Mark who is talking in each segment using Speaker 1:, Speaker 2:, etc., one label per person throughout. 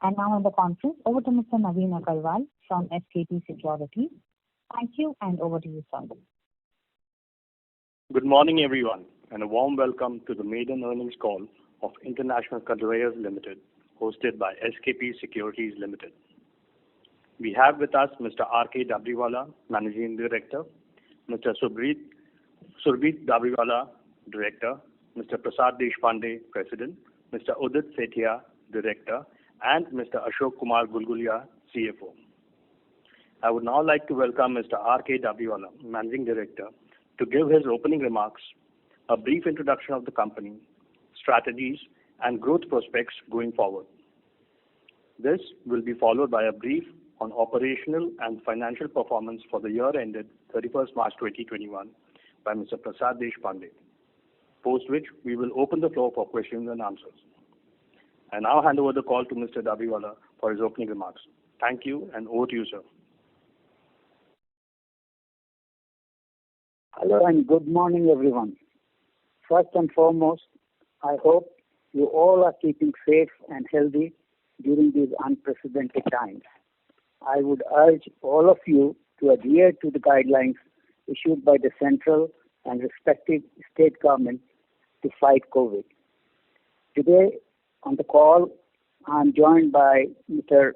Speaker 1: And now in the conference, over to Mr. Naveen Agarwal from SKP Securities. Thank you, and over to you, sir.
Speaker 2: Good morning, everyone, and a warm welcome to the maiden earnings call of International Conveyors Limited, hosted by SKP Securities Limited. We have with us Mr. R.K. Dabriwala, Managing Director, Mr. Surbhi Dabriwala, Director, Mr. Prasad Deshpande, President, Mr. Udit Sethia, Director, and Mr. Ashok Kumar Gulgulia, CFO. I would now like to welcome Mr. R.K. Dabriwala, Managing Director, to give his opening remarks, a brief introduction of the company, strategies, and growth prospects going forward. This will be followed by a brief on operational and financial performance for the year ended 31st March 2021 by Mr. Prasad Deshpande, post which we will open the floor for questions and answers. I now hand over the call to Mr. Dabriwala for his opening remarks. Thank you, and over to you, sir.
Speaker 3: Hello and good morning, everyone. First and foremost, I hope you all are keeping safe and healthy during these unprecedented times. I would urge all of you to adhere to the guidelines issued by the central and respective state governments to fight COVID. Today on the call, I am joined by Mr.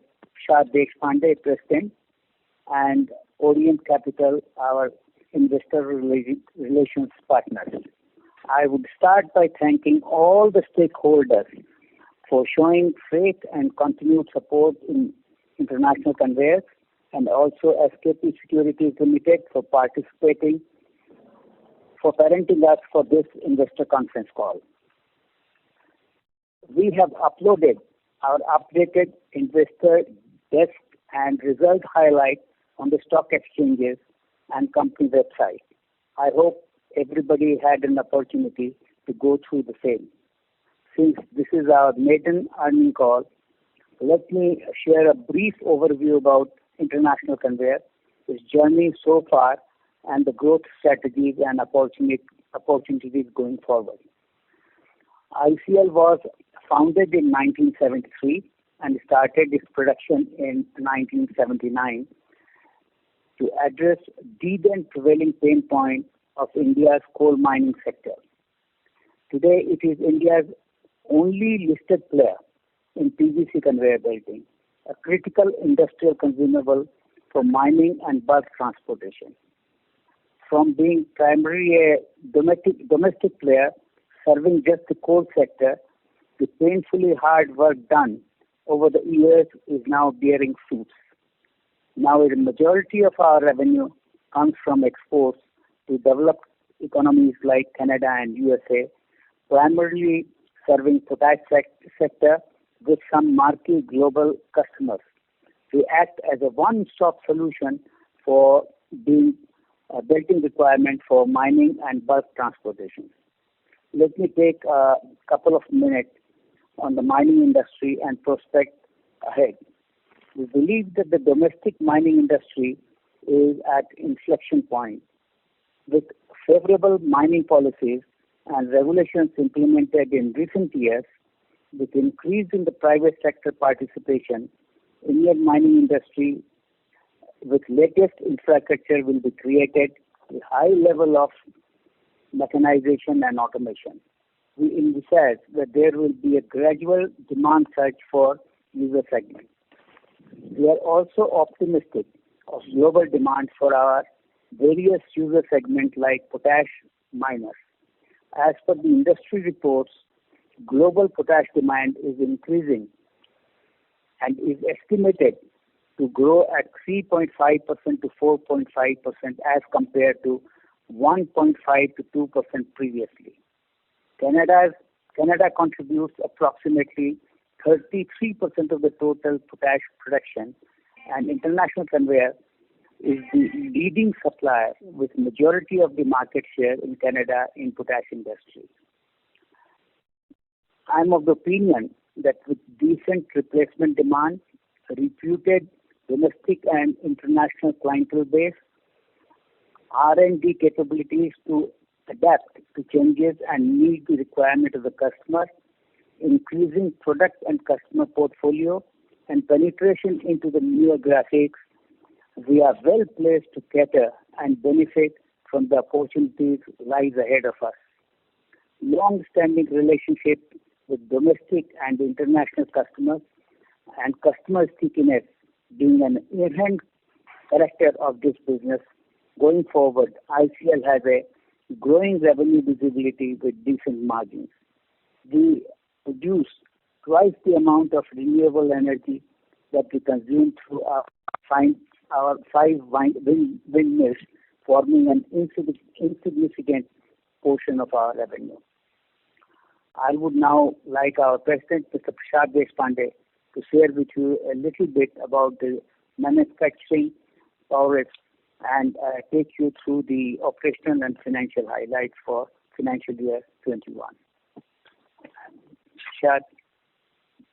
Speaker 3: Prasad Deshpande, President, and Orient Capital, our investor relations partners. I would start by thanking all the stakeholders for showing faith and continued support in International Conveyors, and also SKP Securities Limited for parenting us for this investor conference call. We have uploaded our updated investor desk and result highlight on the stock exchanges and company website. I hope everybody had an opportunity to go through the same. Since this is our maiden earnings call, let me share a brief overview about International Conveyor, its journey so far, and the growth strategies and opportunities going forward. ICL was founded in 1973 and started its production in 1979 to address the then prevailing pain point of India's coal mining sector. Today, it is India's only listed player in PVC conveyor belting, a critical industrial consumable for mining and bulk transportation. From being primarily a domestic player serving just the coal sector, the painfully hard work done over the years is now bearing fruits. Now, the majority of our revenue comes from exports to developed economies like Canada and USA, primarily serving potash sector with some marquee global customers. We act as a one-stop solution for being a belting requirement for mining and bulk transportation. Let me take a couple of minutes on the mining industry and prospect ahead. We believe that the domestic mining industry is at inflection point. With favorable mining policies and regulations implemented in recent years, with increase in the private sector participation, Indian mining industry with latest infrastructure will be created with high level of mechanization and automation. We envisage that there will be a gradual demand surge for user segment. We are also optimistic of global demand for our various user segments like potash miners. As per the industry reports, global potash demand is increasing and is estimated to grow at 3.5% to 4.5% as compared to 1.5 to 2% previously. Canada contributes approximately 33% of the total potash production, and International Conveyor is the leading supplier with majority of the market share in Canada in potash industry. I am of the opinion that with decent replacement demand, reputed domestic and international clientele base, R&D capabilities to adapt to changes and meet the requirement of the customer, increasing product and customer portfolio, and penetration into the newer graphics, we are well placed to cater and benefit from the opportunities lies ahead of us. Long-standing relationship with domestic and international customers and customer stickiness being an inherent character of this business. Going forward, ICL has a growing revenue visibility with decent margins. We produce twice the amount of renewable energy that we consume through our five windmills, forming an insignificant portion of our revenue. I would now like our President, Mr. Prasad Deshpande, to share with you a little bit about the manufacturing progress and take you through the operational and financial highlights for financial year 21. Prasad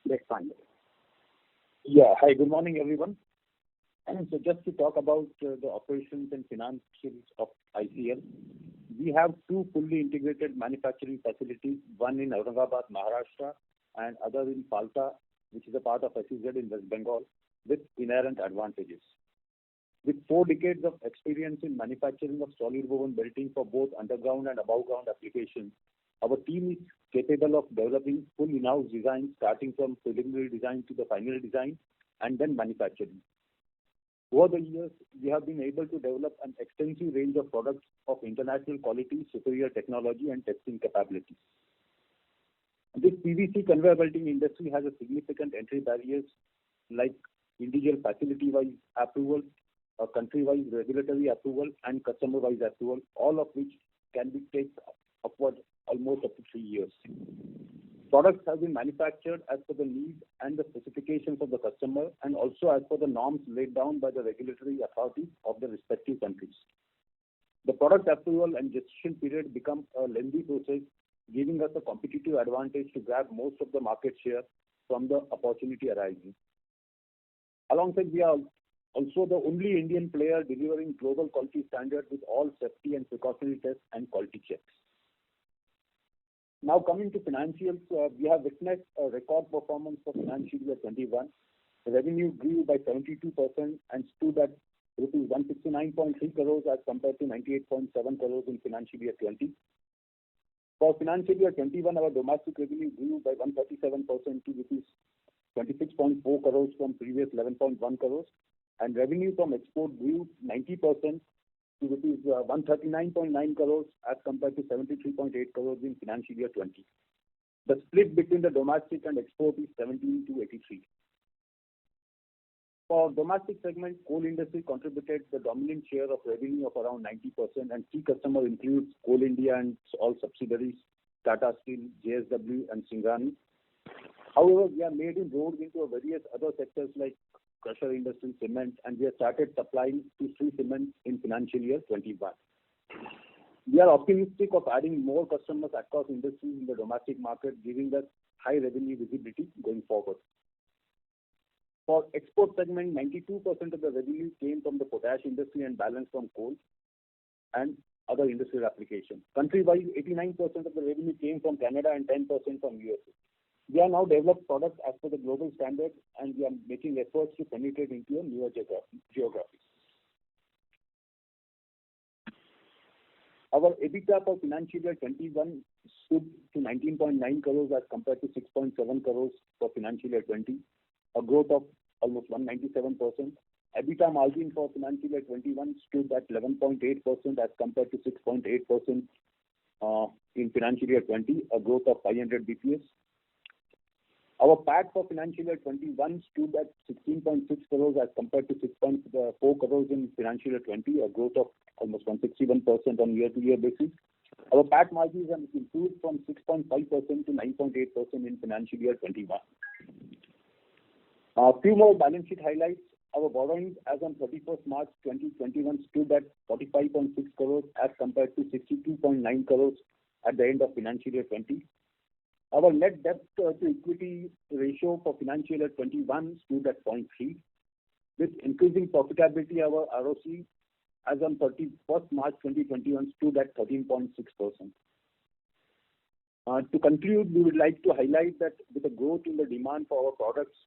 Speaker 3: Deshpande.
Speaker 4: Yeah. Hi, good morning, everyone. So just to talk about the operations and financials of ICL, we have two fully integrated manufacturing facilities, one in Aurangabad, Maharashtra, and other in Palta, which is a part of SEZ in West Bengal, with inherent advantages. With 4 decades of experience in manufacturing of solid woven belting for both underground and above ground applications, our team is capable of developing full in-house design, starting from preliminary design to the final design and then manufacturing. Over the years, we have been able to develop an extensive range of products of international quality, superior technology, and testing capabilities. This PVC conveyor belting industry has a significant entry barriers like individual facility-wise approval, country-wise regulatory approval, and customer-wise approval, all of which can be take upwards almost up to 3 years. Products have been manufactured as per the needs and the specifications of the customer, and also as per the norms laid down by the regulatory authorities of the respective countries. The product approval and gestation period become a lengthy process, giving us a competitive advantage to grab most of the market share from the opportunity arising. Alongside, we are also the only Indian player delivering global quality standards with all safety and precautionary tests and quality checks. Now coming to financials, we have witnessed a record performance for financial year 21. The revenue grew by 72% and stood at rupees 169.3 crores as compared to 98.7 crores in financial year 20. For financial year 21, our domestic revenue grew by 137% to rupees 26.4 crores from previous 11.1 crores, and revenue from export grew 90% to rupees 139.9 crores as compared to 73.8 crores in financial year 20. The split between the domestic and export is 17 to 83. For domestic segment, coal industry contributed the dominant share of revenue of around 90%, and key customer includes Coal India and all subsidiaries, Tata Steel, JSW, and Singareni. However, we have made inroads into various other sectors like crusher industry, cement, and we have started supplying to Shree Cement in financial year 21. We are optimistic of adding more customers across industries in the domestic market, giving us high revenue visibility going forward. For export segment, 92% of the revenue came from the potash industry and balance from coal and other industrial applications. Country-wise, 89% of the revenue came from Canada and 10% from USA. We are now developed products as per the global standards, and we are making efforts to penetrate into a newer geography. Our EBITDA for financial year 21 stood to 19.9 crores as compared to 6.7 crores for financial year 20, a growth of almost 197%. EBITDA margin for financial year 21 stood at 11.8% as compared to 6.8% in financial year 20, a growth of 500 BPS. Our PAT for financial year 21 stood at 16.6 crores as compared to 6.4 crores in financial year 20, a growth of almost 161% on year-to-year basis. Our PAT margins have improved from 6.5% to 9.8% in financial year 21. A few more balance sheet highlights. Our borrowings as on 31st March 2021 stood at 45.6 crores as compared to 62.9 crores at the end of financial year 20. Our net debt to equity ratio for financial year 21 stood at 0.3. With increasing profitability, our ROC as on 31st March 2021 stood at 13.6%. To conclude, we would like to highlight that with the growth in the demand for our products,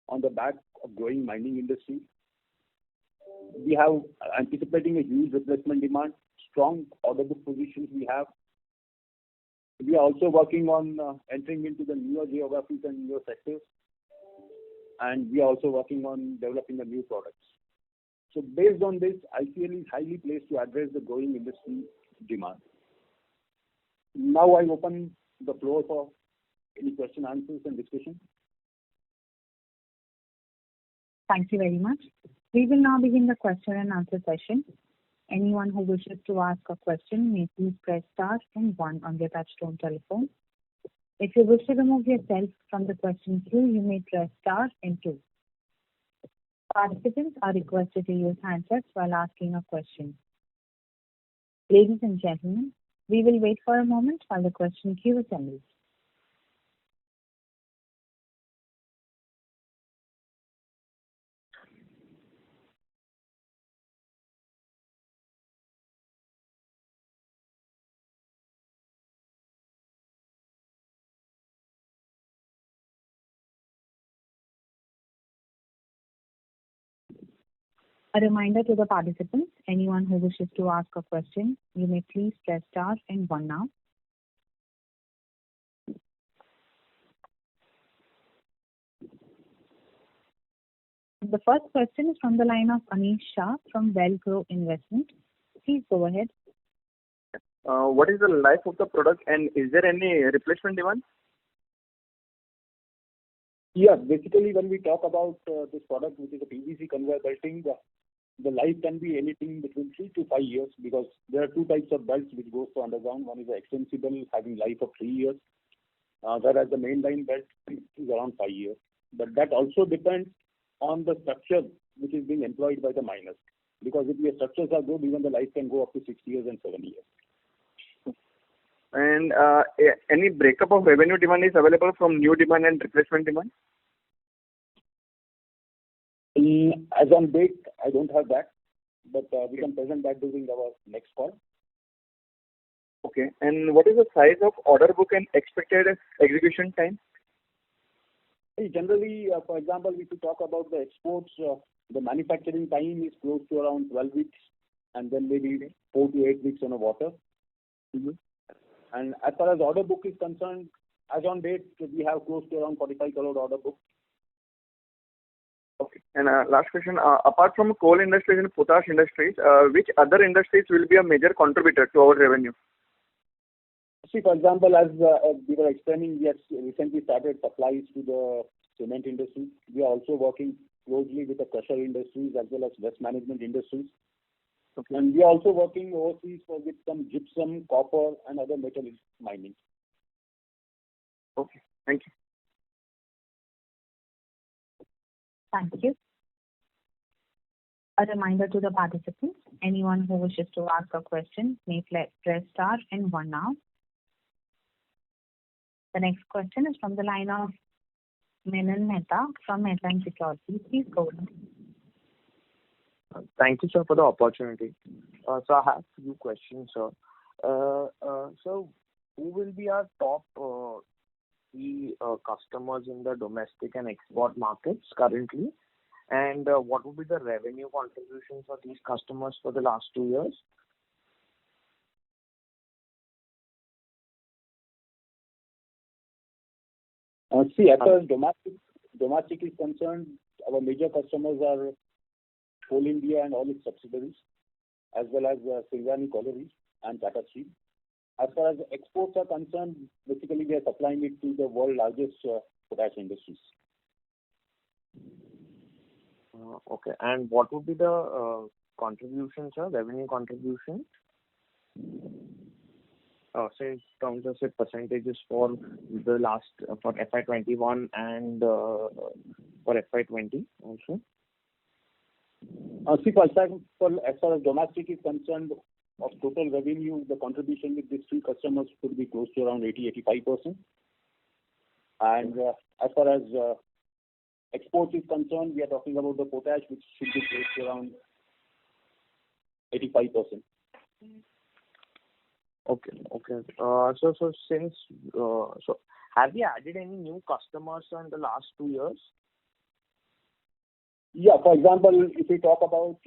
Speaker 4: on the back of growing mining industry. We have anticipating a huge replacement demand, strong order book positions we have. We are also working on entering into the newer geographies and newer sectors, and we are also working on developing the new products. So based on this, ICL is highly placed to address the growing industry demand. Now I open the floor for any question, answers, and discussion.
Speaker 1: Thank you very much. We will now begin the question and answer session. Anyone who wishes to ask a question may please press star and one on their touchtone telephone. If you wish to remove yourself from the question queue, you may press star and two. Participants are requested to use handsets while asking a question. Ladies and gentlemen, we will wait for a moment while the question queue assembles. A reminder to the participants, anyone who wishes to ask a question, you may please press star and one now. The first question is from the line of Anish Shah from WellGrow Investment. Please go ahead.
Speaker 5: What is the life of the product, and is there any replacement demand?
Speaker 4: Yeah, basically when we talk about this product, which is a PVC conveyor belting, the life can be anything between 3 to 5 years, because there are two types of belts which goes to underground. One is the extensible, having life of 3 years, whereas the mainline belt is around 5 years. But that also depends on the structure which is being employed by the miners, because if your structures are good, even the life can go up to 6 years and 7 years.
Speaker 5: And any breakup of revenue demand is available from new demand and replacement demand?
Speaker 4: As on date, I don't have that, but we can present that during our next call.
Speaker 5: Okay. And what is the size of order book and expected execution time?
Speaker 4: Generally, for example, if you talk about the exports, the manufacturing time is close to around 12 weeks, and then maybe 4 to 8 weeks on a water.
Speaker 5: Mm-hmm.
Speaker 4: And as far as order book is concerned, as on date, we have close to around 45 crore order book.
Speaker 5: Okay. And last question, apart from coal industries and potash industries, which other industries will be a major contributor to our revenue?
Speaker 4: See, for example, as we were explaining, we have recently started supplies to the cement industry. We are also working closely with the crusher industries as well as waste management industries.
Speaker 5: Okay.
Speaker 4: And we are also working overseas with some gypsum, copper, and other metal mining.
Speaker 5: Okay. Thank you.
Speaker 1: Thank you. A reminder to the participants, anyone who wishes to ask a question may press star and one now. The next question is from the line of Menon Mehta from Mehta Securities. Please go ahead.
Speaker 6: Thank you, sir, for the opportunity. So I have a few questions, sir. So who will be our top key customers in the domestic and export markets currently? And what will be the revenue contribution for these customers for the last 2 years?
Speaker 4: See, as far as domestic is concerned, our major customers are Coal India and all its subsidiaries, as well as Singareni Collieries and Tata Steel. As far as exports are concerned, basically we are supplying it to the world's largest potash industries.
Speaker 6: Okay. And what would be the contribution, sir, revenue contribution? Say in terms of percentages for the last, for FY21 and for FY20 also?
Speaker 4: See, as far as domestic is concerned, of total revenue, the contribution with these three customers could be close to around 80-85%. And as far as exports is concerned, we are talking about the potash, which should be close to around 85%.
Speaker 6: Okay. So since so have you added any new customers in the last 2 years?
Speaker 4: Yeah, for example, if we talk about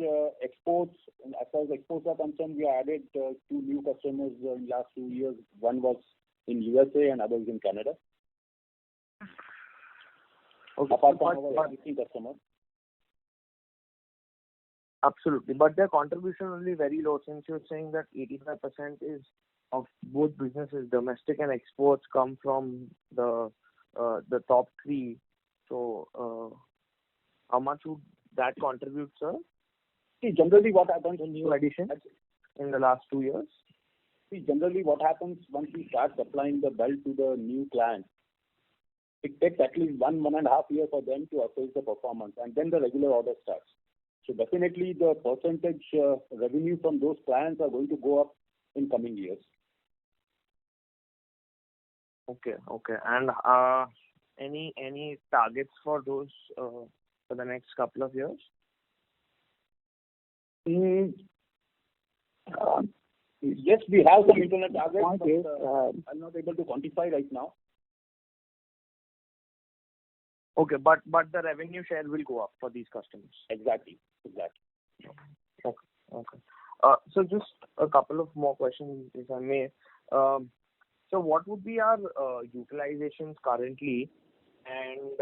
Speaker 4: exports, as far as exports are concerned, we added two new customers in last 2 years. One was in USA and others in Canada.
Speaker 6: Okay.
Speaker 4: Apart from our existing customers.
Speaker 6: Absolutely. But their contribution will be very low, since you're saying that 85% is of both businesses, domestic and exports, come from the top three. So how much would that contribute, sir?
Speaker 4: See, generally what happens
Speaker 6: The new addition in the last 2 years?
Speaker 4: See, generally what happens once we start supplying the belt to the new client, it takes at least 1.5 years for them to assess the performance, and then the regular order starts. So definitely the percentage revenue from those clients are going to go up in coming years.
Speaker 6: Okay. And any targets for those for the next couple of years?
Speaker 4: Yes, we have some internal targets, but I'm not able to quantify right now.
Speaker 6: Okay, but the revenue share will go up for these customers.
Speaker 4: Exactly.
Speaker 6: Okay. So just a couple of more questions, if I may. So what would be our utilizations currently, and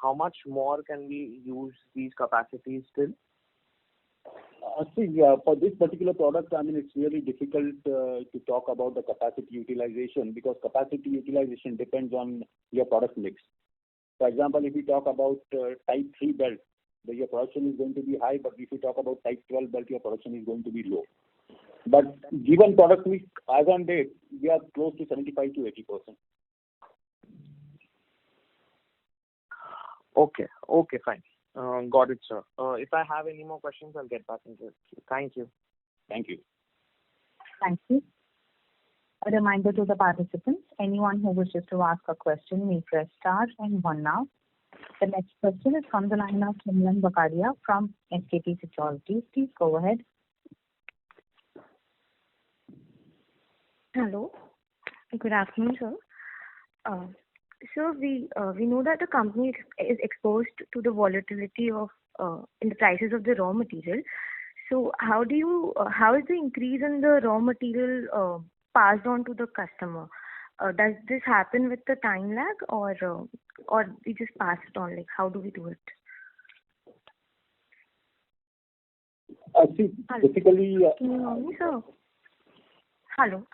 Speaker 6: how much more can we use these capacities still?
Speaker 4: See, for this particular product, I mean, it's really difficult to talk about the capacity utilization, because capacity utilization depends on your product mix. For example, if we talk about type 3 belt, your production is going to be high, but if you talk about type 12 belt, your production is going to be low. But given product mix as on date, we are close to 75 to 80%.
Speaker 6: Okay, fine. Got it, sir. If I have any more questions, I'll get back into it. Thank you.
Speaker 4: Thank you.
Speaker 1: Thank you. A reminder to the participants, anyone who wishes to ask a question may press star and one now. The next question is from the line of Simran Bakaria from SKP Securities. Please go ahead.
Speaker 7: Hello. Good afternoon, sir. So we know that the company is exposed to the volatility of in the prices of the raw material. So how is the increase in the raw material passed on to the customer? Does this happen with the time lag, or we just pass it on? Like, how do we do it?
Speaker 4: See, typically.
Speaker 7: Can you hear me, sir? Hello.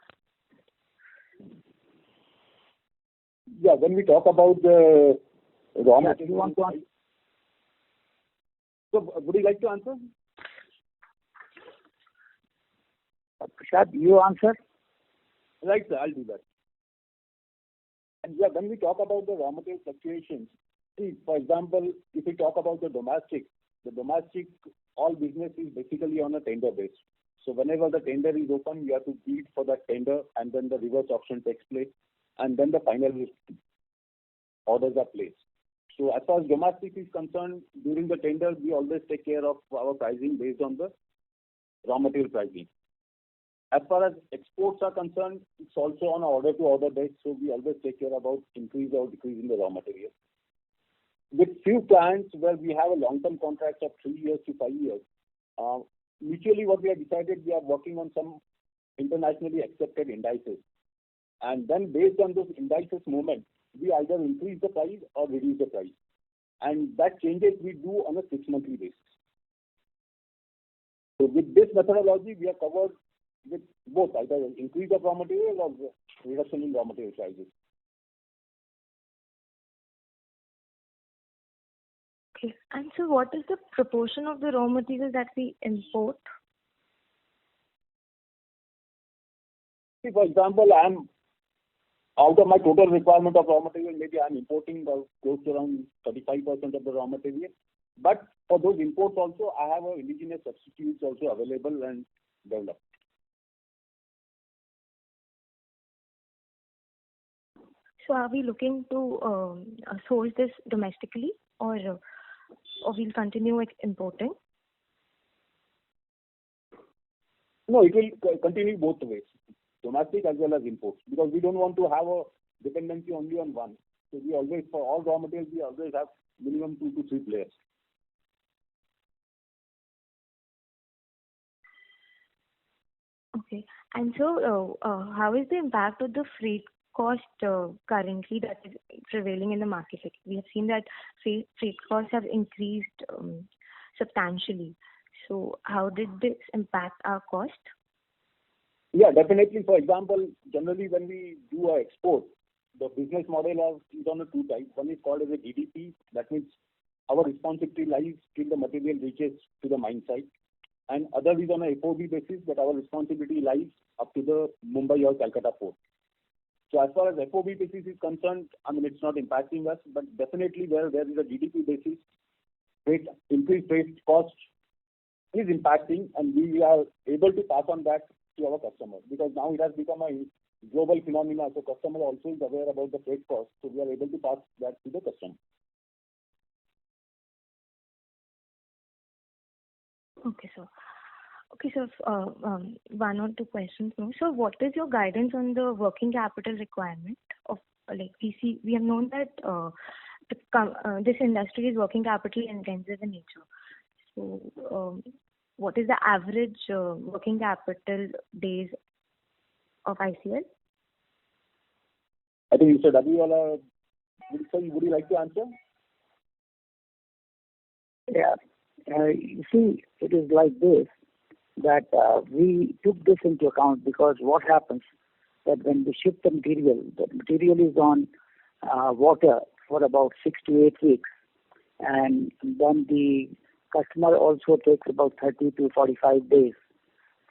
Speaker 4: Yeah, when we talk about the raw material, you want to answer? So, would you like to answer?
Speaker 3: Prashad, you answer?
Speaker 4: Right, sir, I'll do that. And yeah, when we talk about the raw material fluctuations, see, for example, if we talk about the domestic, all business is basically on a tender base. So whenever the tender is open, you have to bid for that tender, and then the reverse auction takes place, and then the final orders are placed. So as far as domestic is concerned, during the tender, we always take care of our pricing based on the raw material pricing. As far as exports are concerned, it's also on an order-to-order basis, so we always take care about increase or decrease in the raw material. With few clients where we have a long-term contract of 3 years to 5 years, mutually what we have decided, we are working on some internationally accepted indices. And then based on those indices movement, we either increase the price or reduce the price. And that changes we do on a 6-monthly basis. So with this methodology, we are covered with both, either increase of raw material or reduction in raw material prices.
Speaker 7: Okay. And so what is the proportion of the raw material that we import?
Speaker 4: See, for example, out of my total requirement of raw material, maybe I'm importing close to around 35% of the raw material. But for those imports also, I have indigenous substitutes also available and developed.
Speaker 7: So are we looking to source this domestically, or we'll continue importing?
Speaker 4: No, it will continue both ways, domestic as well as imports, because we don't want to have a dependency only on one. So we always, for all raw materials, we always have minimum 2 to 3 players.
Speaker 7: Okay. And so, how is the impact of the freight cost currently that is prevailing in the market? Like, we have seen that freight costs have increased substantially. So, how did this impact our cost?
Speaker 4: Yeah, definitely. For example, generally when we do our export, the business model is on a two types. One is called as a DDP. That means our responsibility lies till the material reaches to the mine site. And other is on a FOB basis, that our responsibility lies up to the Mumbai or Calcutta port. So as far as FOB basis is concerned, I mean, it's not impacting us, but definitely where there is a DDP basis, increased freight cost is impacting, and we are able to pass on that to our customers, because now it has become a global phenomenon. So customer also is aware about the freight cost, so we are able to pass that to the customer.
Speaker 7: Okay, sir. Okay, so one or two questions more. So, what is your guidance on the working capital requirement of, like, we have known that this industry is working capital intensive in nature. So, what is the average working capital days of ICL?
Speaker 4: I think Mr. Dabiwala, would you like to answer?
Speaker 3: Yeah. You see, it is like this, that we took this into account, because what happens that when we ship the material is on water for about 6 to 8 weeks, and then the customer also takes about 30 to 45 days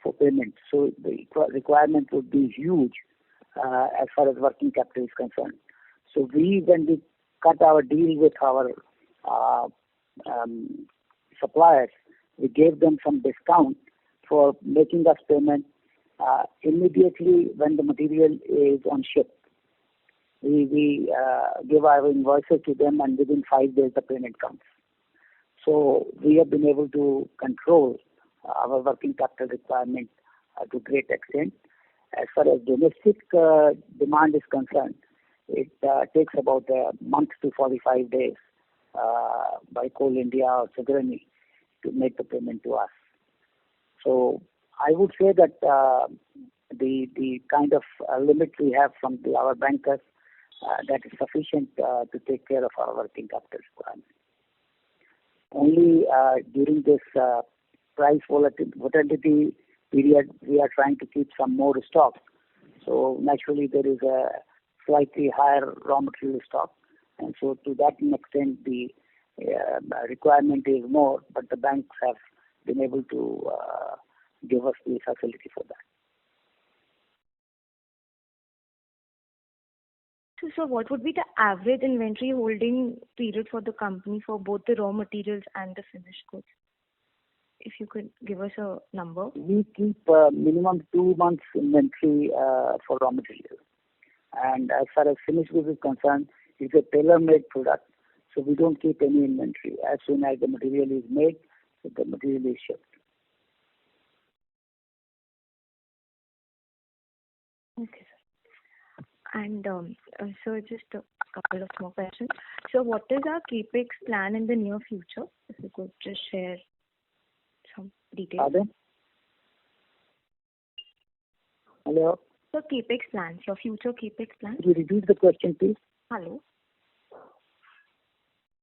Speaker 3: for payment. So the requirement would be huge as far as working capital is concerned. So when we cut our deal with our suppliers, we gave them some discount for making us payment immediately when the material is on ship. We give our invoices to them, and within 5 days the payment comes. So we have been able to control our working capital requirement to great extent. As far as domestic demand is concerned, it takes about a month to 45 days by Coal India or Singareni to make the payment to us. So I would say that the kind of limit we have from our bankers, that is sufficient to take care of our working capital requirement. Only during this price volatility period, we are trying to keep some more stock. So naturally, there is a slightly higher raw material stock, and so to that extent, the requirement is more. But the banks have been able to give us the facility for that.
Speaker 7: So, what would be the average inventory holding period for the company for both the raw materials and the finished goods? If you could give us a number.
Speaker 3: We keep minimum 2 months inventory for raw material. And as far as finished goods is concerned, it's a tailor-made product, so we don't keep any inventory. As soon as the material is made, the material is shipped.
Speaker 7: Okay, sir. And so just a couple of more questions. So what is our capex plan in the near future? If you could just share some details.
Speaker 3: Pardon? Hello?
Speaker 7: So capex plans, your future capex plans.
Speaker 3: Could you repeat the question, please?
Speaker 7: Hello.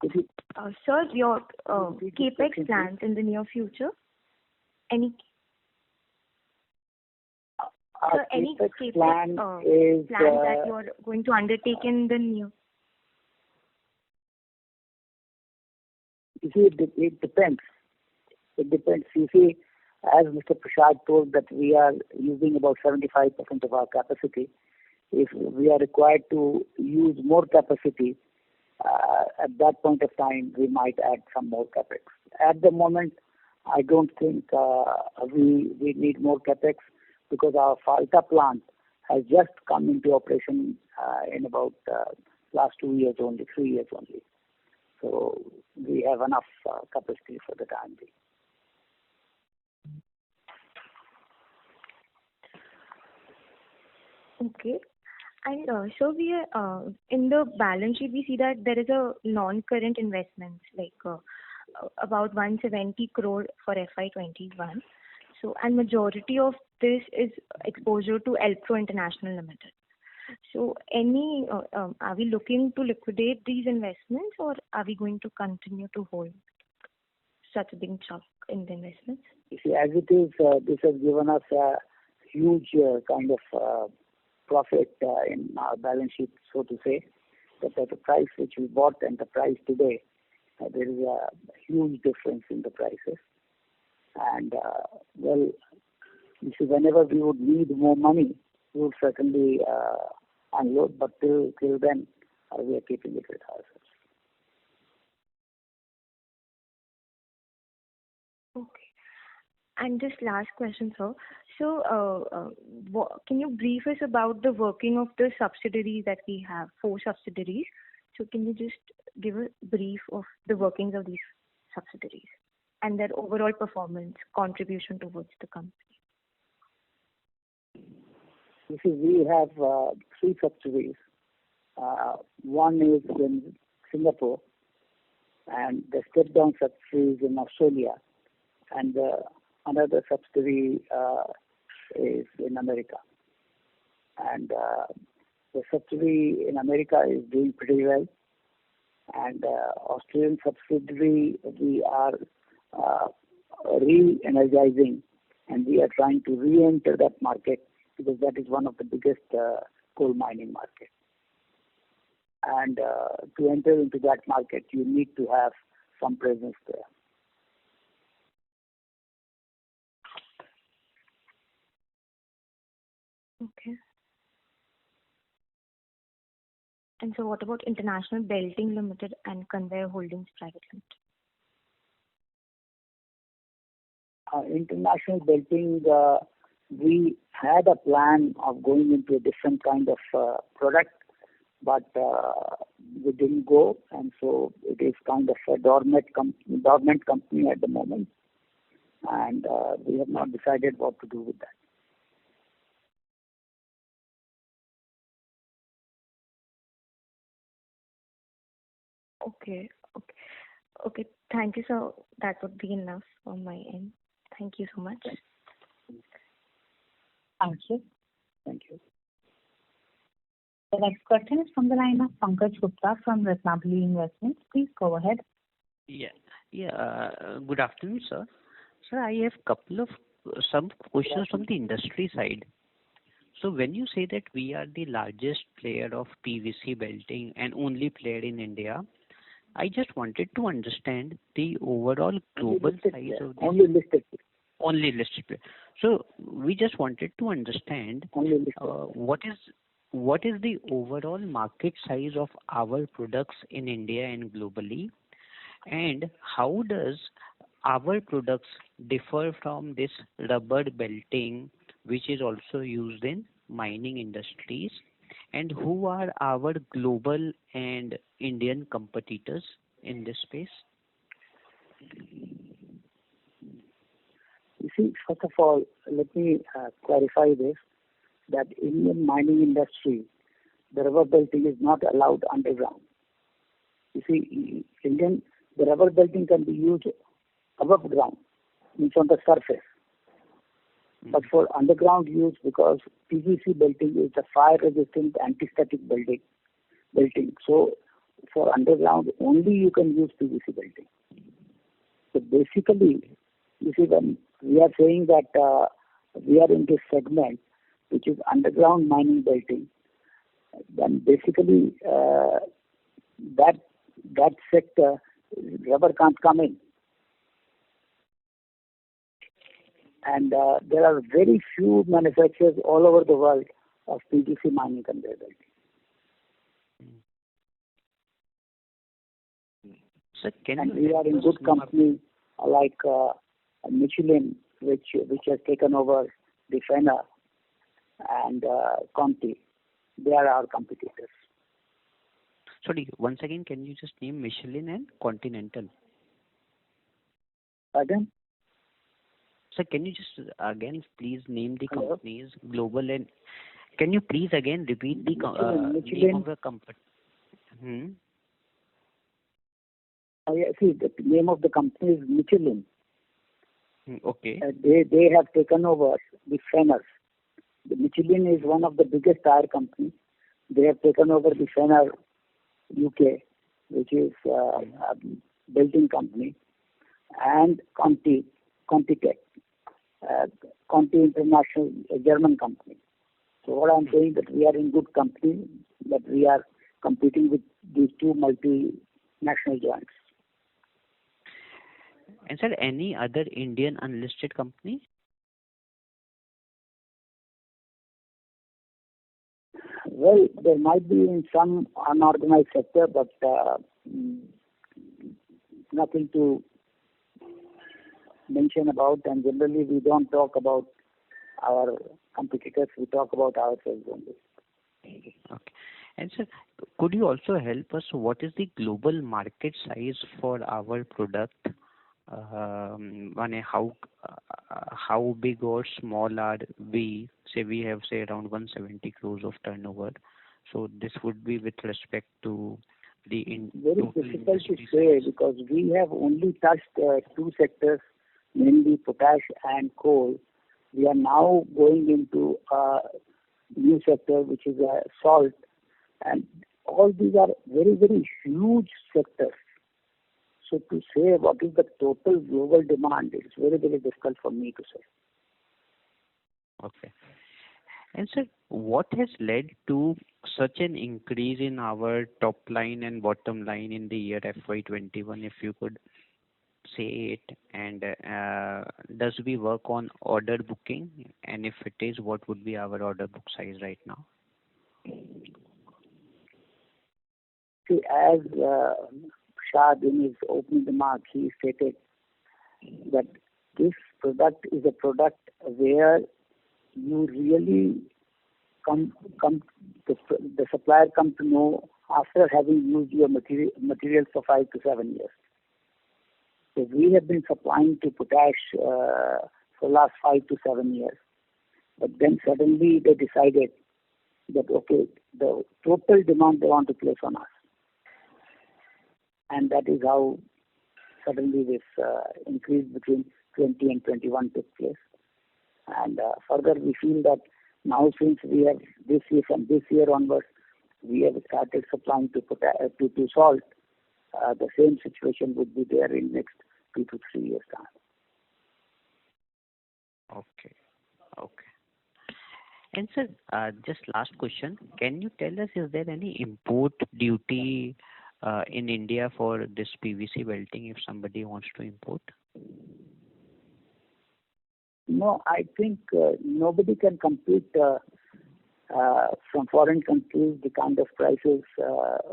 Speaker 3: Could you,
Speaker 7: Sir, your
Speaker 3: repeat the
Speaker 7: capex
Speaker 3: question,
Speaker 7: plans in the near future? Any
Speaker 3: our
Speaker 7: any
Speaker 3: capex plan
Speaker 7: plans
Speaker 3: is
Speaker 7: that you are going to undertake in the near?
Speaker 3: you see, it depends. It depends. You see, as Mr. Prasad told, that we are using about 75% of our capacity. If we are required to use more capacity, at that point of time, we might add some more capex. At the moment, I don't think we need more capex, because our Falta plant has just come into operation in about last 2 years only, 3 years only. So we have enough capacity for the time being.
Speaker 7: Okay. And so we are in the balance sheet, we see that there is a non-current investments like about 170 crore for FY21. So, and majority of this is exposure to Elpro International Limited. So, are we looking to liquidate these investments, or are we going to continue to hold such a big chunk in the investments?
Speaker 3: You see, as it is, this has given us a huge kind of profit in our balance sheet, so to say. That at the price which we bought and the price today, there is a huge difference in the prices. And well, you see, whenever we would need more money, we would certainly unload. But till then, we are keeping it with ourselves.
Speaker 7: Okay. And just last question, sir. So, can you brief us about the working of the subsidiaries that we have, 4 subsidiaries? So, can you just give a brief of the workings of these subsidiaries and their overall performance, contribution towards the company?
Speaker 3: You see, we have 3 subsidiaries. One is in Singapore, and the step-down subsidiary is in Australia, and another subsidiary is in America. And the subsidiary in America is doing pretty well. And Australian subsidiary, we are re-energizing, and we are trying to re-enter that market because that is one of the biggest coal mining markets. And to enter into that market, you need to have some presence there.
Speaker 7: Okay. And so what about International Belting Limited and Conveyor Holdings Private Limited?
Speaker 3: International Belting, we had a plan of going into a different kind of product, but we didn't go, and so it is kind of a dormant company at the moment, and we have not decided what to do with that.
Speaker 7: Okay. Okay. Thank you, sir. That would be enough on my end. Thank you so much.
Speaker 1: Thank you.
Speaker 3: Thank you.
Speaker 1: The next question is from the line of Pankaj Gupta from Ratnabali Investments. Please go ahead.
Speaker 8: Good afternoon, sir. Sir, I have some questions from the industry side. So when you say that we are the largest player of PVC belting and only player in India, I just wanted to understand the overall global size of the
Speaker 3: only listed.
Speaker 8: Only listed player. So we just wanted to understand what is the overall market size of our products in India and globally, and how does our products differ from this rubber belting, which is also used in mining industries, and who are our global and Indian competitors in this space?
Speaker 3: You see, first of all, let me clarify this, that Indian mining industry, the rubber belting is not allowed underground. You see, the rubber belting can be used above ground, means on the surface. But for underground use, because PVC belting is a fire-resistant anti-static belting, so for underground only you can use PVC belting. So basically, you see, when we are saying that we are in this segment, which is underground mining belting, then basically that sector, rubber can't come in. And there are very few manufacturers all over the world of PVC mining conveyor belting.
Speaker 8: Sir,
Speaker 3: and we are in good company like Michelin, which has taken over Defender, and Conti. They are our competitors.
Speaker 8: Sorry, once again, can you just name Michelin and Continental?
Speaker 3: Pardon?
Speaker 8: Sir, can you just again please name the companies, global and Can you please again repeat the name of the company?
Speaker 3: See, the name of the company is Michelin.
Speaker 8: Okay.
Speaker 3: They have taken over the Fenner. The Michelin is one of the biggest tire companies. They have taken over the Fenner UK, which is a building company, and Contitech, Conti International, a German company. So what I'm saying that we are in good company, that we are competing with these two multinational giants.
Speaker 8: And sir, any other Indian unlisted company?
Speaker 3: Well, there might be in some unorganized sector, but nothing to mention about. And generally, we don't talk about our competitors. We talk about ourselves only.
Speaker 8: Okay. And sir, could you also help us? What is the global market size for our product? How big or small are we? Say we have around 170 crores of turnover. So this would be with respect to the
Speaker 3: very difficult to say, because we have only touched two sectors, mainly potash and coal. We are now going into a new sector, which is salt, and all these are very, very huge sectors. So to say what is the total global demand, it's very, very difficult for me to say.
Speaker 8: Okay. And sir, what has led to such an increase in our top line and bottom line in the year FY21, if you could say it? And does we work on order booking? And if it is, what would be our order book size right now?
Speaker 3: See, as Shad in his opening remarks, he stated that this product is a product where you really the supplier come to know after having used your materials for 5 to 7 years. So we have been supplying to potash for last 5 to 7 years. But then suddenly they decided that, okay, the total demand they want to place on us. And that is how suddenly this increase between 20 and 21 took place. And further, we feel that now since we have this year, from this year onwards, we have started supplying to salt, the same situation would be there in next 2 to 3 years' time.
Speaker 8: Okay. And sir, just last question. Can you tell us, is there any import duty in India for this PVC belting if somebody wants to import?
Speaker 3: No, I think nobody can compete from foreign countries the kind of prices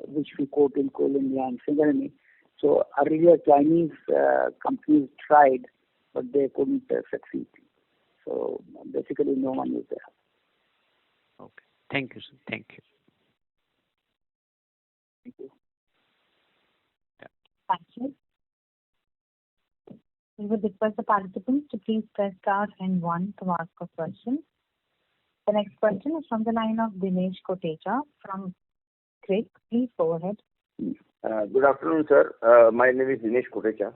Speaker 3: which we quote in Coal India and Singareni. So earlier Chinese companies tried, but they couldn't succeed. So basically no one is there.
Speaker 8: Okay. Thank you, sir. Thank you.
Speaker 3: Thank you.
Speaker 1: Thank you. We would request the participants to please press star and 1 to ask a question. The next question is from the line of Dinesh Kotecha from CRIC. Please go ahead.
Speaker 9: Good afternoon, sir. My name is Dinesh Kotecha.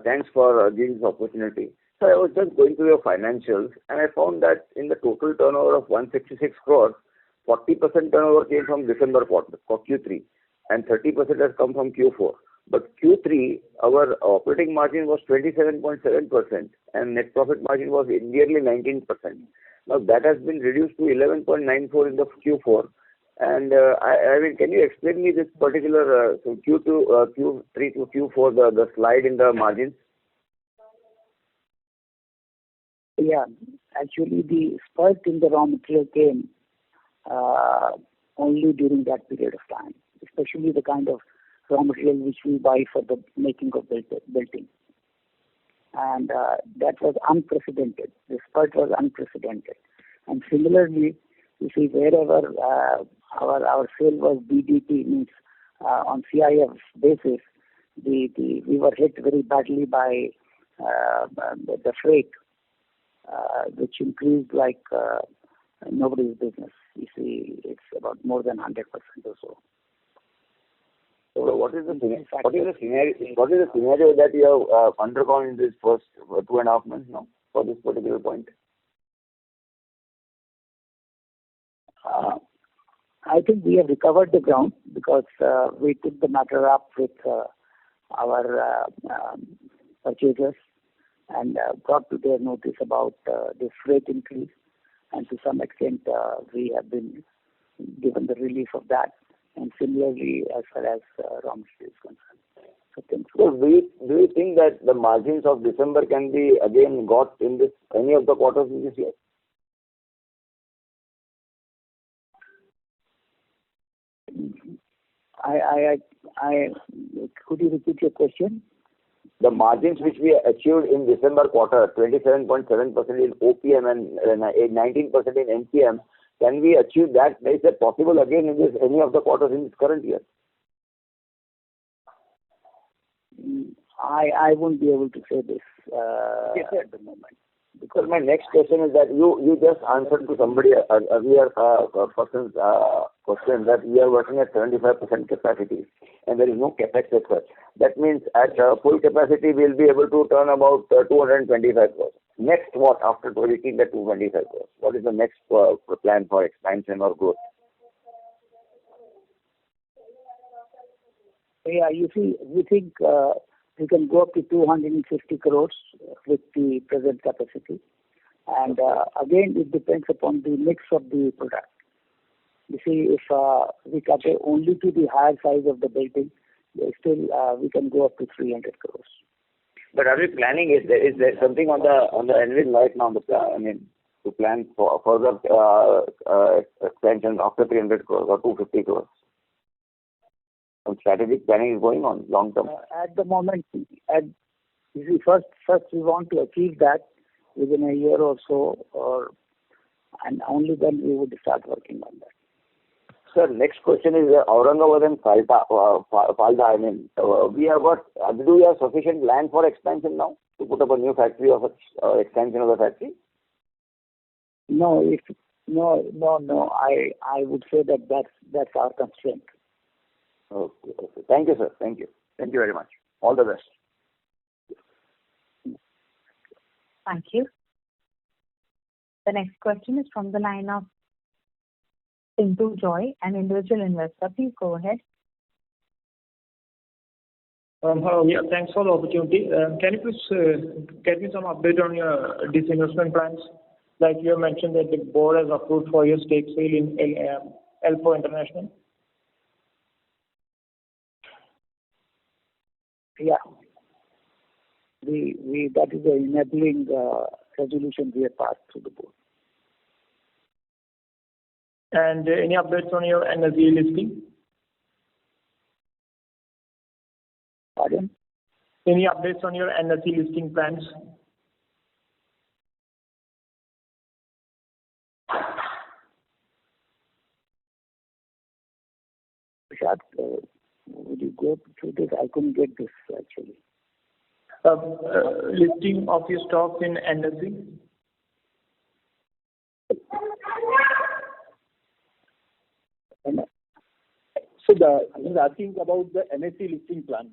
Speaker 9: Thanks for giving this opportunity. So I was just going through your financials, and I found that in the total turnover of 166 crores, 40% turnover came from December quarter, for Q3, and 30% has come from Q4. But Q3, our operating margin was 27.7%, and net profit margin was nearly 19%. Now that has been reduced to 11.94 in the Q4. And I mean, can you explain me this particular so Q2, Q3 to Q4, the slide in the margins?
Speaker 3: Yeah, actually the spurt in the raw material came only during that period of time, especially the kind of raw material which we buy for the making of belting. And that was unprecedented. The spurt was unprecedented. And similarly, you see, wherever our sale was BDT, means on CIF basis, we were hit very badly by the freight, which increased like nobody's business. You see, it's about more than 100% or so.
Speaker 9: So what is the scenario that you have undergone in this first 2.5 months now for this particular point?
Speaker 3: I think we have recovered the ground because we took the matter up with our purchasers and brought to their notice about the freight increase, and to some extent we have been given the relief of that, and similarly as far as raw material is concerned.
Speaker 9: So do you think that the margins of December can be again got in this any of the quarters in this year?
Speaker 3: Could you repeat your question?
Speaker 9: The margins which we achieved in December quarter, 27.7% in OPM and 19% in NPM, can we achieve that? Is that possible again in this any of the quarters in this current year?
Speaker 3: I won't be able to say this at the moment.
Speaker 9: Because my next question is that you just answered to somebody earlier person's question that we are working at 75% capacity and there is no capex as such. That means at full capacity we'll be able to turn about 225 crores. Next what after reaching the 225 crores? What is the next plan for expansion or growth?
Speaker 3: Yeah, you see, we think we can go up to 250 crores with the present capacity. And again, it depends upon the mix of the product. You see, if we cater only to the higher size of the building, still we can go up to 300 crores.
Speaker 9: But are we planning? Is there something on the anvil right now? To plan for further expansion after 300 crores or 250 crores? Some strategic planning is going on long term.
Speaker 3: At the moment, you see, first we want to achieve that within a year or so, and only then we would start working on that.
Speaker 9: Sir, next question is Aurangabad and Falda. We have got. Do we have sufficient land for expansion now to put up a new factory or expansion of the factory?
Speaker 3: No. I would say that's our constraint.
Speaker 9: Okay. Thank you, sir. Thank you very much. All the best.
Speaker 1: Thank you. The next question is from the line of Pintu Joy, an individual investor. Please go ahead.
Speaker 10: Yeah, thanks for the opportunity. Can you please get me some update on your disinvestment plans? Like you have mentioned that the board has approved for your stake sale in Elpo International.
Speaker 3: Yeah. That is an enabling resolution we have passed through the board.
Speaker 10: And any updates on your NSE listing?
Speaker 3: Pardon?
Speaker 10: Any updates on your NSE listing plans?
Speaker 3: Prashad, would you go through this? I couldn't get this actually.
Speaker 10: Listing of your stocks in NSE?
Speaker 4: So he's asking about the NSE listing plan.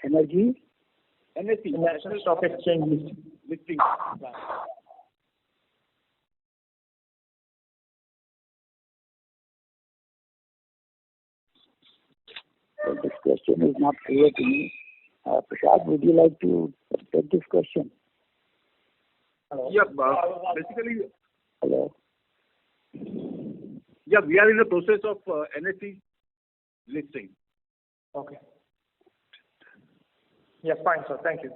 Speaker 3: Energy?
Speaker 4: NSE,
Speaker 10: National Stock Exchange
Speaker 4: listing plan.
Speaker 3: So this question is not clear to me. Prashad, would you like to take this question?
Speaker 4: Hello? Yeah, basically.
Speaker 3: Hello?
Speaker 4: Yeah, we are in the process of NSE listing.
Speaker 10: Okay. Yeah, fine, sir. Thank you.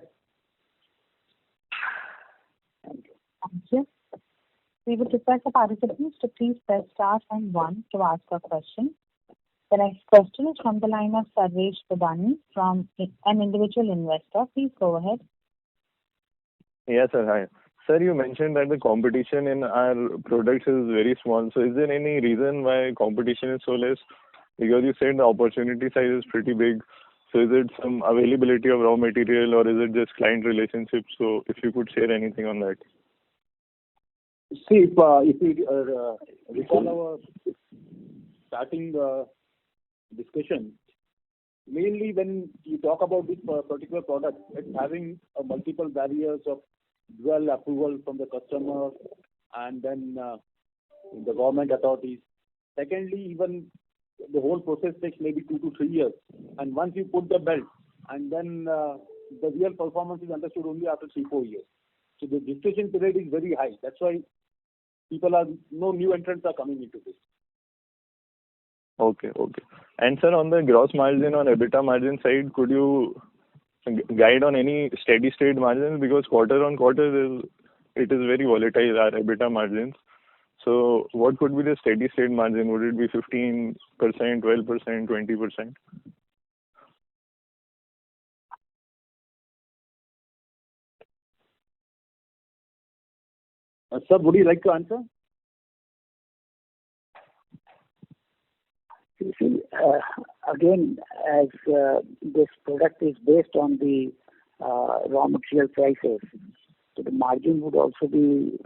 Speaker 1: Thank you. We would request the participants to please press star and 1 to ask a question. The next question is from the line of Sarvesh Pudani from an individual investor. Please go ahead.
Speaker 11: Yes, sir. Hi. Sir, you mentioned that the competition in our products is very small. So is there any reason why competition is so less? Because you said the opportunity size is pretty big So is it some availability of raw material or is it just client relationships? So if you could share anything on that.
Speaker 4: See, if we recall our starting discussion, mainly when you talk about this particular product, it's having multiple barriers of dual approval from the customer and then the government authorities. Secondly, even the whole process takes maybe 2 to 3 years. And once you put the belt, and then the real performance is understood only after 3-4 years. So the gestation period is very high. That's why no new entrants are coming into this.
Speaker 11: Okay. And sir, on the gross margin or EBITDA margin side, could you guide on any steady state margins? Because quarter on quarter it is very volatile, our EBITDA margins. So what could be the steady state margin? Would it be 15%, 12%, 20%?
Speaker 4: Sir, would you like to answer?
Speaker 3: You see, again, as this product is based on the raw material prices, so the margin would also be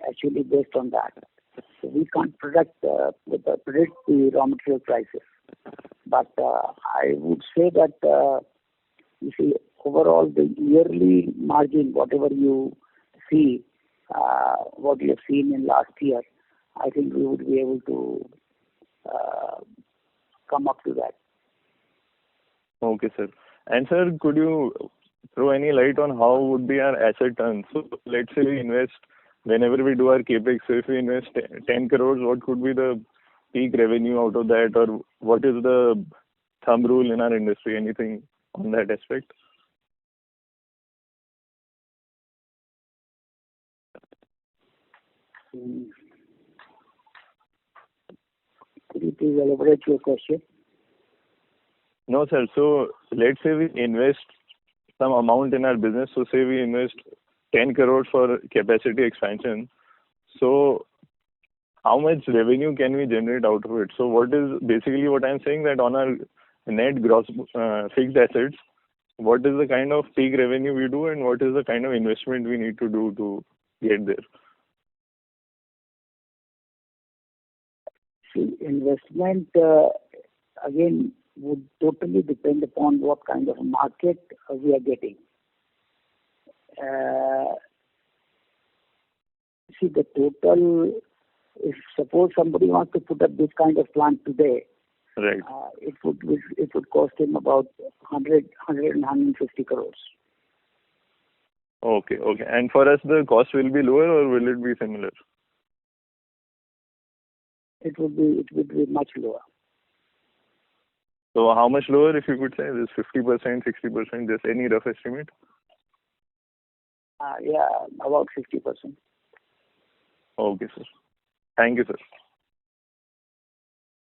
Speaker 3: actually based on that. So we can't predict the raw material prices. But I would say that, you see, overall the yearly margin, whatever you see, what you have seen in last year, I think we would be able to come up to that.
Speaker 11: Okay, sir. And sir, could you throw any light on how would be our asset turn? So let's say we invest, whenever we do our capex, so if we invest 10 crores, what could be the peak revenue out of that, or what is the thumb rule in our industry? Anything on that aspect?
Speaker 3: Could you please elaborate your question?
Speaker 11: No, sir. So let's say we invest some amount in our business. So say we invest 10 crores for capacity expansion. So how much revenue can we generate out of it? So what I'm saying that on our net gross fixed assets, what is the kind of peak revenue we do and what is the kind of investment we need to do to get there?
Speaker 3: See, investment again would totally depend upon what kind of market we are getting. See, the total, if suppose somebody wants to put up this kind of plant today,
Speaker 11: right,
Speaker 3: it would cost him about 150 crores.
Speaker 11: Okay. And for us, the cost will be lower or will it be similar?
Speaker 3: It would be much lower.
Speaker 11: So how much lower, if you could say? This 50%, 60%, just any rough estimate?
Speaker 3: Yeah, about 50%.
Speaker 11: Okay, sir. Thank you, sir.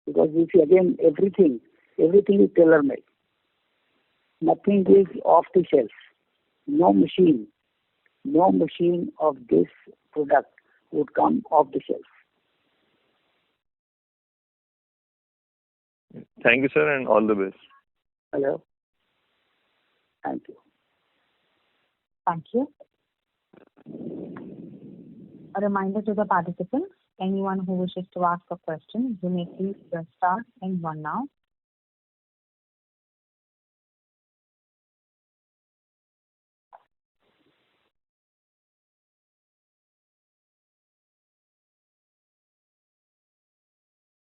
Speaker 3: Because you see, again, everything is tailor-made. Nothing is off the shelf. No machine of this product would come off the shelf.
Speaker 11: Thank you, sir, and all the best.
Speaker 3: Hello. Thank you.
Speaker 1: Thank you. A reminder to the participants, anyone who wishes to ask a question, you may please press star and one now.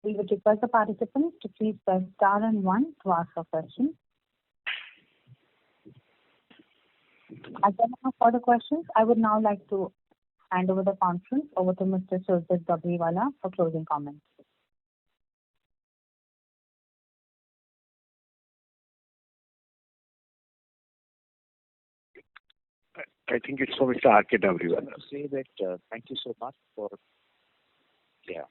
Speaker 1: We would request the participants to please press star and one to ask a question. As there are no further questions, I would now like to hand over the conference over to Mr. Surjit Dabriwala for closing comments.
Speaker 12: I think it's for Mr. R.K. Dabriwala. To say that thank you so much for
Speaker 1: Mr.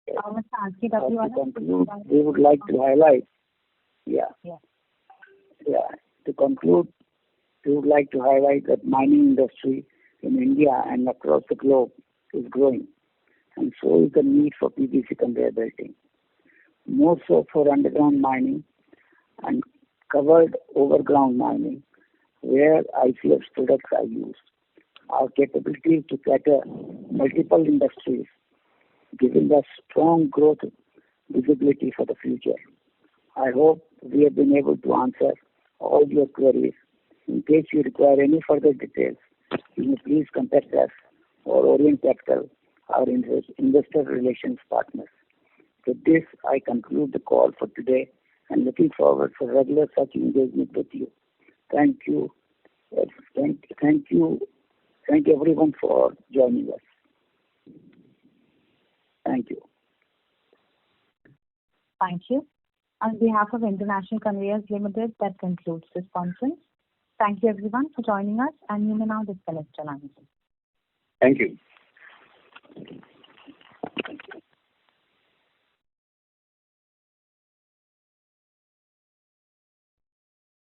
Speaker 1: R.K. Dabriwala,
Speaker 3: we would like to highlight. To conclude, we would like to highlight that mining industry in India and across the globe is growing, and so is the need for PVC conveyor belting. more so for underground mining and covered overground mining, where ICF's products are used. Our capability to cater multiple industries, giving us strong growth visibility for the future. I hope we have been able to answer all your queries. In case you require any further details, you may please contact us or Orient Capital, our investor relations partners. With this, I conclude the call for today and looking forward for regular such engagement with you. Thank you. Thank everyone for joining us. Thank you.
Speaker 1: Thank you. On behalf of International Conveyors Limited, that concludes this conference. Thank you everyone for joining us, and you may now disconnect your lines.
Speaker 4: Thank you.